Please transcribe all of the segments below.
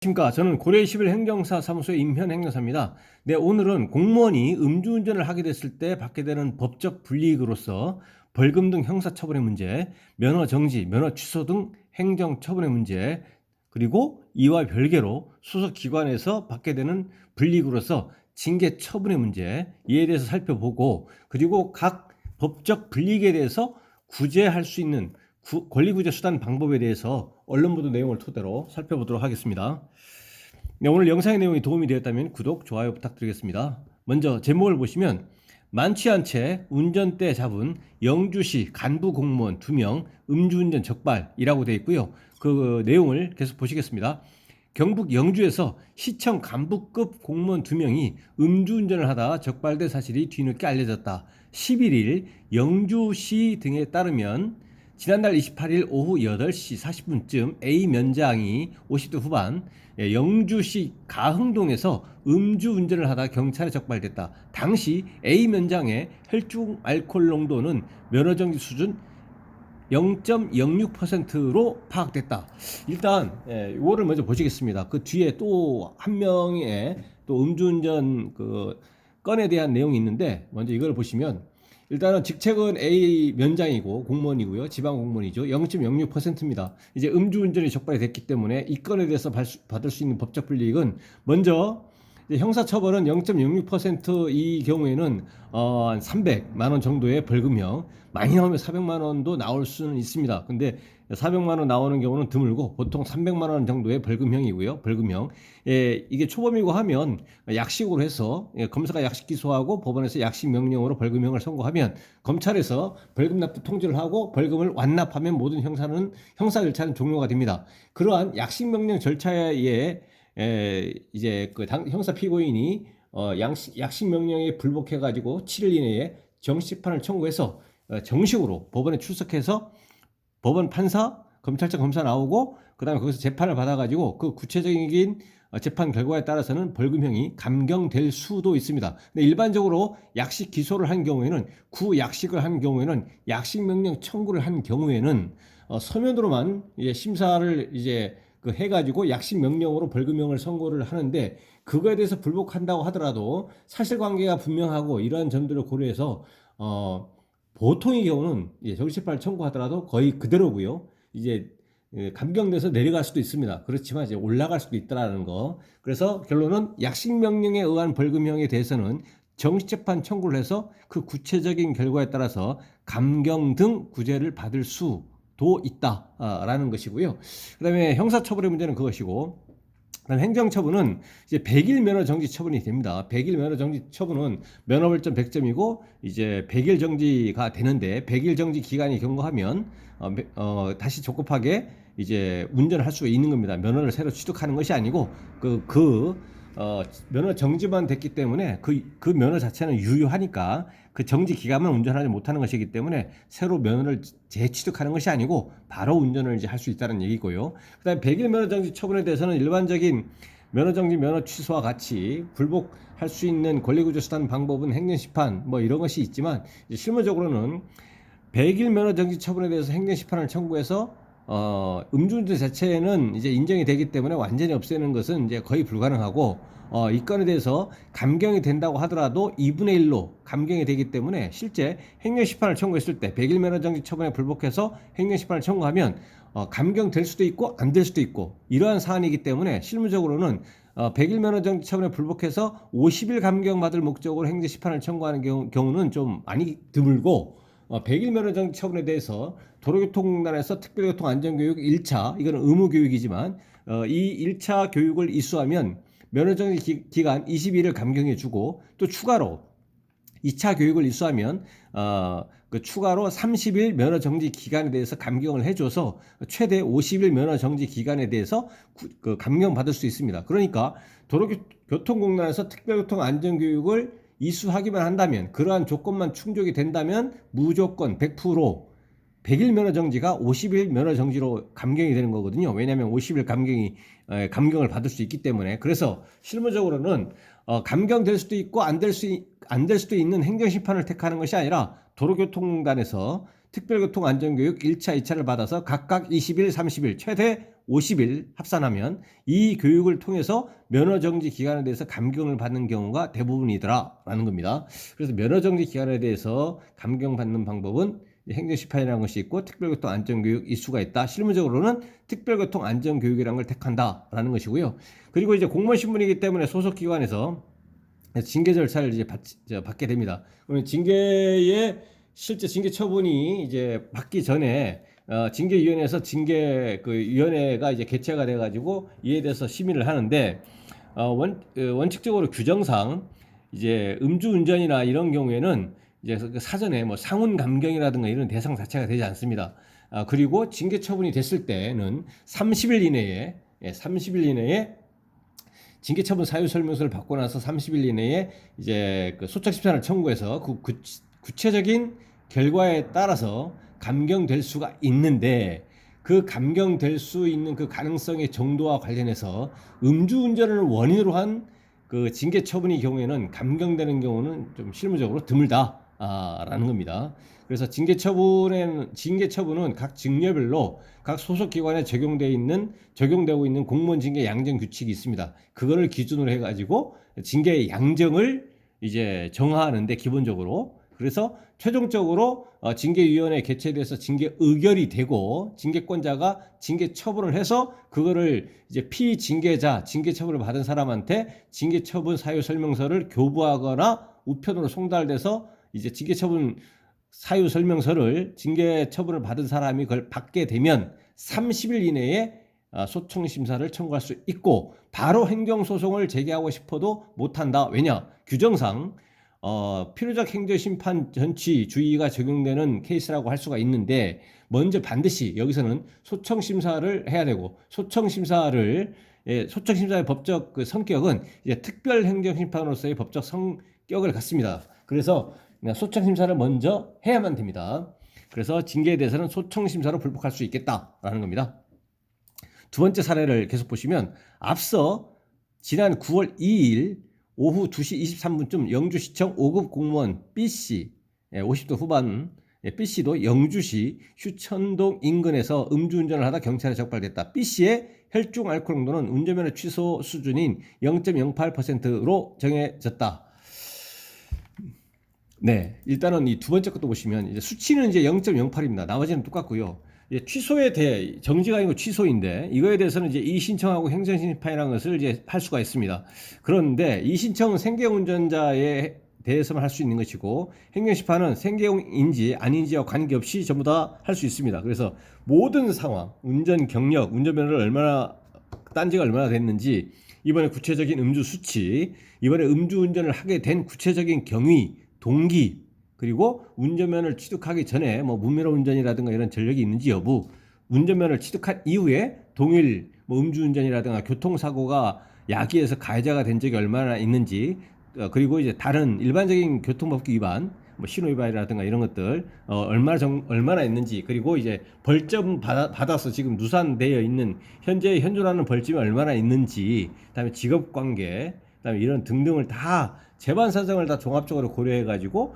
안녕하십니까. 저는 고려의11 행정사 사무소의 임현 행정사입니다. 네, 오늘은 공무원이 음주운전을 하게 됐을 때 받게 되는 법적 불이익으로서 벌금 등 형사처벌의 문제, 면허 정지, 면허 취소 등 행정처분의 문제, 그리고 이와 별개로 소속기관에서 받게 되는 불이익으로서 징계처분의 문제, 이에 대해서 살펴보고, 그리고 각 법적 불이익에 대해서 구제할 수 있는 권리구제 수단 방법에 대해서 언론 보도 내용을 토대로 살펴보도록 하겠습니다. 네, 오늘 영상의 내용이 도움이 되었다면 구독, 좋아요 부탁드리겠습니다. 먼저 제목을 보시면 만취한 채 운전대 잡은 영주시 간부 공무원 2명 음주운전 적발이라고 되어 있고요. 그 내용을 계속 보시겠습니다. 경북 영주에서 시청 간부급 공무원 2명이 음주운전을 하다 적발된 사실이 뒤늦게 알려졌다. 11일 영주시 등에 따르면 지난달 28일 오후 8시 40분쯤 A 면장이 50대 후반 영주시 가흥동에서 음주운전을 하다 경찰에 적발됐다. 당시 A 면장의 혈중 알코올 농도는 면허정지 수준 0.06%로 파악됐다. 일단 이거를 먼저 보시겠습니다. 그 뒤에 또 한 명의 또 음주운전 그 건에 대한 내용이 있는데 먼저 이걸 보시면 일단은 직책은 A 면장이고 공무원이고요. 지방 공무원이죠. 0.06%입니다. 이제 음주운전이 적발이 됐기 때문에 이 건에 대해서 받을 수 있는 법적 불이익은 먼저 형사처벌은 0.06%이 경우에는 300만 원 정도의 벌금형, 많이 나오면 400만 원도 나올 수는 있습니다. 근데 400만 원 나오는 경우는 드물고 보통 300만 원 정도의 벌금형이고요. 벌금형. 이게 초범이고 하면 약식으로 해서 검사가 약식 기소하고 법원에서 약식 명령으로 벌금형을 선고하면 검찰에서 벌금 납부 통지를 하고 벌금을 완납하면 모든 형사 절차는 종료가 됩니다. 그러한 약식 명령 절차에 이제 그 형사 피고인이 약식 명령에 불복해가지고 7일 이내에 정식재판을 청구해서 정식으로 법원에 출석해서 법원 판사, 검찰청 검사 나오고 그다음에 거기서 재판을 받아가지고 그 구체적인 재판 결과에 따라서는 벌금형이 감경될 수도 있습니다. 근데 일반적으로 약식 기소를 한 경우에는 구약식을 한 경우에는 약식 명령 청구를 한 경우에는 서면으로만 심사를 이제 그 해가지고 약식 명령으로 벌금형을 선고를 하는데 그거에 대해서 불복한다고 하더라도 사실관계가 분명하고 이러한 점들을 고려해서 보통의 경우는 정식재판을 청구하더라도 거의 그대로고요. 이제 감경돼서 내려갈 수도 있습니다. 그렇지만 이제 올라갈 수도 있다라는 거. 그래서 결론은 약식 명령에 의한 벌금형에 대해서는 정식재판 청구를 해서 그 구체적인 결과에 따라서 감경 등 구제를 받을 수도 있다라는 것이고요. 그다음에 형사처벌의 문제는 그것이고. 그다음 행정처분은 이제 100일 면허 정지 처분이 됩니다. 100일 면허 정지 처분은 면허 벌점 100점이고 이제 100일 정지가 되는데 100일 정지 기간이 경과하면 다시 적급하게 이제 운전을 할 수가 있는 겁니다. 면허를 새로 취득하는 것이 아니고 면허 정지만 됐기 때문에 그 면허 자체는 유효하니까 그 정지 기간만 운전하지 못하는 것이기 때문에 새로 면허를 재취득하는 것이 아니고 바로 운전을 이제 할 수 있다는 얘기고요. 그다음에 100일 면허 정지 처분에 대해서는 일반적인 면허 정지, 면허 취소와 같이 불복할 수 있는 권리구제 수단 방법은 행정심판 뭐 이런 것이 있지만 실무적으로는 100일 면허 정지 처분에 대해서 행정심판을 청구해서 음주운전 자체는 이제 인정이 되기 때문에 완전히 없애는 것은 이제 거의 불가능하고 이 건에 대해서 감경이 된다고 하더라도 2분의 1로 감경이 되기 때문에 실제 행정심판을 청구했을 때 100일 면허 정지 처분에 불복해서 행정심판을 청구하면 감경될 수도 있고 안 될 수도 있고 이러한 사안이기 때문에 실무적으로는 100일 면허 정지 처분에 불복해서 50일 감경받을 목적으로 행정심판을 청구하는 경우는 좀 많이 드물고 100일 면허 정지 처분에 대해서 도로교통공단에서 특별교통안전교육 1차 이거는 의무교육이지만 이 1차 교육을 이수하면 면허 정지 기간 21일 감경해 주고 또 추가로 2차 교육을 이수하면 그 추가로 30일 면허 정지 기간에 대해서 감경을 해줘서 최대 50일 면허 정지 기간에 대해서 그 감경 받을 수 있습니다. 그러니까 도로교통공단에서 특별교통 안전교육을 이수하기만 한다면 그러한 조건만 충족이 된다면 무조건 100% 100일 면허 정지가 50일 면허 정지로 감경이 되는 거거든요. 왜냐하면 50일 감경을 받을 수 있기 때문에. 그래서 실무적으로는 감경될 수도 있고 안 될 수도 있는 행정심판을 택하는 것이 아니라 도로교통공단에서 특별교통 안전교육 1차, 2차를 받아서 각각 20일, 30일, 최대 50일 합산하면 이 교육을 통해서 면허정지 기간에 대해서 감경을 받는 경우가 대부분이더라라는 겁니다. 그래서 면허정지 기간에 대해서 감경받는 방법은 행정심판이라는 것이 있고 특별교통 안전교육 이수가 있다. 실무적으로는 특별교통 안전교육이라는 걸 택한다라는 것이고요. 그리고 이제 공무원 신분이기 때문에 소속 기관에서 징계 절차를 이제 받게 됩니다. 그러면 징계의 실제 징계 처분이 이제 받기 전에 징계위원회에서 징계 그 위원회가 이제 개최가 돼가지고 이에 대해서 심의를 하는데 원칙적으로 규정상 이제 음주운전이나 이런 경우에는 이제 사전에 뭐 상훈 감경이라든가 이런 대상 자체가 되지 않습니다. 그리고 징계 처분이 됐을 때는 30일 이내에 30일 이내에 징계 처분 사유 설명서를 받고 나서 30일 이내에 이제 그 소책 심사를 청구해서 그 구체적인 결과에 따라서 감경될 수가 있는데 그 감경될 수 있는 그 가능성의 정도와 관련해서 음주운전을 원인으로 한 그 징계 처분의 경우에는 감경되는 경우는 좀 실무적으로 드물다라는 겁니다. 그래서 징계 처분은 각 직렬별로 각 소속 기관에 적용되고 있는 공무원 징계 양정 규칙이 있습니다. 그거를 기준으로 해가지고 징계 양정을 이제 정하는데 기본적으로 그래서 최종적으로 징계위원회 개최돼서 징계 의결이 되고 징계권자가 징계 처분을 해서 그거를 이제 피징계자 징계 처분을 받은 사람한테 징계 처분 사유 설명서를 교부하거나 우편으로 송달돼서 이제 징계 처분 사유 설명서를 징계 처분을 받은 사람이 그걸 받게 되면 30일 이내에 소청 심사를 청구할 수 있고 바로 행정소송을 제기하고 싶어도 못한다. 왜냐? 규정상 필요적 행정심판 전치주의가 적용되는 케이스라고 할 수가 있는데 먼저 반드시 여기서는 소청심사를 해야 되고 소청심사의 법적 그 성격은 이제 특별행정심판으로서의 법적 성격을 갖습니다. 그래서 소청심사를 먼저 해야만 됩니다. 그래서 징계에 대해서는 소청심사로 불복할 수 있겠다라는 겁니다. 두 번째 사례를 계속 보시면 앞서 지난 9월 2일 오후 2시 23분쯤 영주시청 5급 공무원 B씨 50대 후반 B씨도 영주시 휴천동 인근에서 음주운전을 하다 경찰에 적발됐다. B씨의 혈중 알코올 농도는 운전면허 취소 수준인 0.08%로 정해졌다. 네, 일단은 이 두 번째 것도 보시면 이제 수치는 이제 0.08입니다. 나머지는 똑같고요. 취소에 대해 정지가 아니고 취소인데 이거에 대해서는 이제 이의신청하고 행정심판이라는 것을 이제 할 수가 있습니다. 그런데 이의신청은 생계운전자에 대해서만 할 수 있는 것이고 행정심판은 생계용인지 아닌지와 관계없이 전부 다 할 수 있습니다. 그래서 모든 상황, 운전 경력, 운전면허를 딴지가 얼마나 됐는지, 이번에 구체적인 음주 수치, 이번에 음주운전을 하게 된 구체적인 경위, 동기, 그리고 운전면허를 취득하기 전에 뭐 무면허 운전이라든가 이런 전력이 있는지 여부, 운전면허를 취득한 이후에 동일 뭐 음주운전이라든가 교통사고가 야기해서 가해자가 된 적이 얼마나 있는지, 그리고 이제 다른 일반적인 교통법규 위반, 뭐 신호위반이라든가 이런 것들 얼마나 있는지, 그리고 이제 벌점 받아서 지금 누산되어 있는 현재 현존하는 벌점이 얼마나 있는지, 그다음에 직업관계, 그다음에 이런 등등을 다 재반 사정을 다 종합적으로 고려해가지고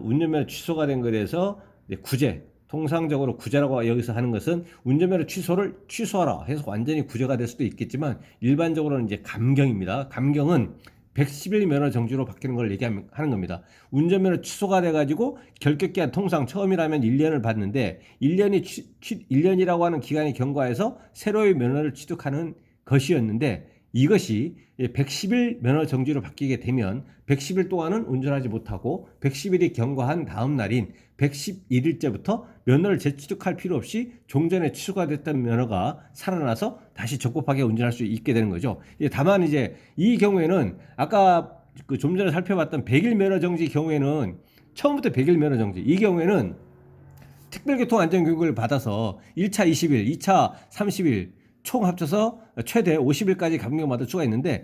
운전면허 취소가 된 것에 대해서 구제, 통상적으로 구제라고 여기서 하는 것은 운전면허 취소를 취소하라 해서 완전히 구제가 될 수도 있겠지만 일반적으로는 이제 감경입니다. 감경은 110일 면허 정지로 바뀌는 걸 얘기하는 겁니다. 운전면허 취소가 돼가지고 결격기한 통상 처음이라면 1년을 받는데 1년이라고 하는 기간이 경과해서 새로의 면허를 취득하는 것이었는데 이것이 110일 면허 정지로 바뀌게 되면 110일 동안은 운전하지 못하고 110일이 경과한 다음 날인 111일째부터 면허를 재취득할 필요 없이 종전에 취소가 됐던 면허가 살아나서 다시 적법하게 운전할 수 있게 되는 거죠. 다만 이제 이 경우에는 아까 좀 전에 살펴봤던 100일 면허 정지 경우에는 처음부터 100일 면허 정지, 이 경우에는 특별교통안전교육을 받아서 1차 20일, 2차 30일 총 합쳐서 최대 50일까지 감경받을 수가 있는데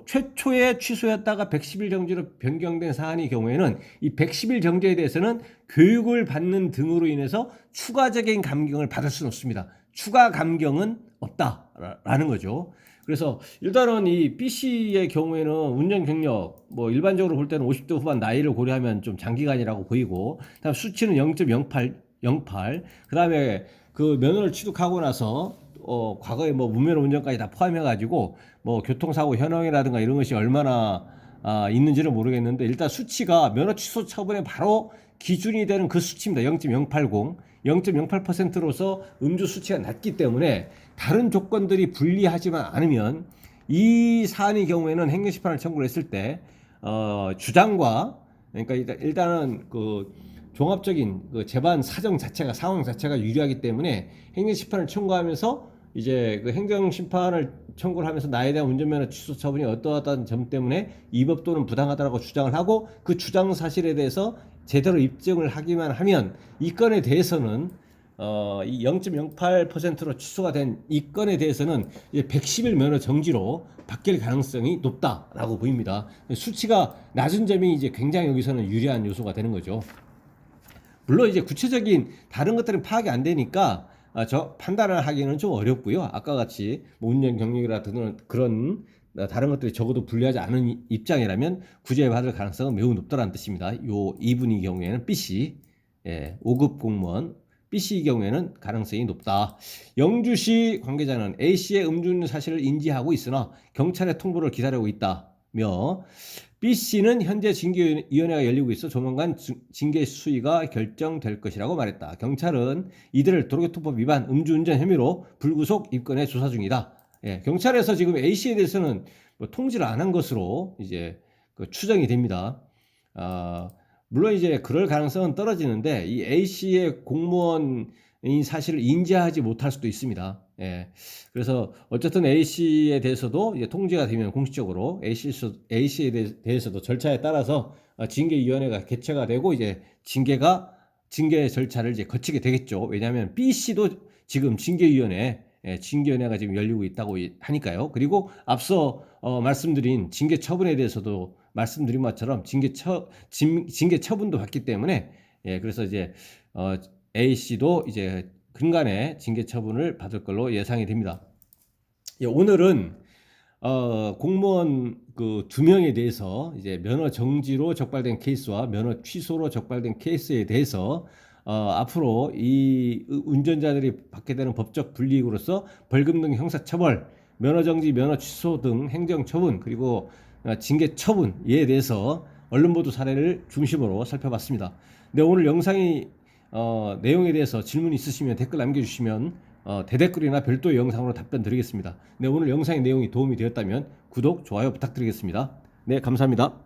최초에 취소였다가 110일 정지로 변경된 사안의 경우에는 이 110일 정지에 대해서는 교육을 받는 등으로 인해서 추가적인 감경을 받을 수는 없습니다. 추가 감경은 없다라는 거죠. 그래서 일단은 이 B씨의 경우에는 운전 경력 뭐 일반적으로 볼 때는 50대 후반 나이를 고려하면 좀 장기간이라고 보이고, 다음 수치는 0.08 08. 그다음에 그 면허를 취득하고 나서 과거에 뭐 무면허 운전까지 다 포함해가지고 뭐 교통사고 현황이라든가 이런 것이 얼마나 있는지는 모르겠는데 일단 수치가 면허 취소 처분에 바로 기준이 되는 그 수치입니다. 0.080. 0.08%로서 음주 수치가 낮기 때문에 다른 조건들이 불리하지만 않으면 이 사안의 경우에는 행정심판을 청구를 했을 때 주장과 그러니까 일단은 그 종합적인 그 재반 사정 자체가 상황 자체가 유리하기 때문에 행정심판을 청구하면서 이제 그 행정심판을 청구를 하면서 나에 대한 운전면허 취소 처분이 어떠하다는 점 때문에 위법 또는 부당하다라고 주장을 하고 그 주장 사실에 대해서 제대로 입증을 하기만 하면 이 건에 대해서는 이 0.08%로 취소가 된 이 건에 대해서는 이제 110일 면허 정지로 바뀔 가능성이 높다라고 보입니다. 수치가 낮은 점이 이제 굉장히 여기서는 유리한 요소가 되는 거죠. 물론 이제 구체적인 다른 것들은 파악이 안 되니까 저 판단을 하기는 좀 어렵고요. 아까 같이 뭐 운전 경력이라든가 그런 다른 것들이 적어도 불리하지 않은 입장이라면 구제받을 가능성은 매우 높다는 뜻입니다. 요 이분의 경우에는 B씨, 5급 공무원 B씨의 경우에는 가능성이 높다. 영주시 관계자는 A씨의 음주운전 사실을 인지하고 있으나 경찰의 통보를 기다리고 있다며 B씨는 현재 징계위원회가 열리고 있어 조만간 징계 수위가 결정될 것이라고 말했다. 경찰은 이들을 도로교통법 위반 음주운전 혐의로 불구속 입건해 조사 중이다. 경찰에서 지금 A씨에 대해서는 뭐 통지를 안 한 것으로 이제 그 추정이 됩니다. 물론 이제 그럴 가능성은 떨어지는데 이 A씨의 공무원인 사실을 인지하지 못할 수도 있습니다. 그래서 어쨌든 A씨에 대해서도 이제 통지가 되면 공식적으로 A씨에 대해서도 절차에 따라서 징계위원회가 개최가 되고 이제 징계 절차를 이제 거치게 되겠죠. 왜냐하면 B씨도 지금 징계위원회가 지금 열리고 있다고 하니까요. 그리고 앞서 말씀드린 징계 처분에 대해서도 말씀드린 것처럼 징계 처분도 받기 때문에 그래서 이제 A씨도 이제 근간에 징계 처분을 받을 걸로 예상이 됩니다. 오늘은 공무원 그 2명에 대해서 이제 면허 정지로 적발된 케이스와 면허 취소로 적발된 케이스에 대해서 앞으로 이 운전자들이 받게 되는 법적 불이익으로서 벌금 등 형사처벌, 면허 정지, 면허 취소 등 행정처분 그리고 징계 처분에 대해서 언론 보도 사례를 중심으로 살펴봤습니다. 네, 오늘 영상이 내용에 대해서 질문 있으시면 댓글 남겨주시면 대댓글이나 별도의 영상으로 답변 드리겠습니다. 네, 오늘 영상의 내용이 도움이 되었다면 구독, 좋아요 부탁드리겠습니다. 네, 감사합니다.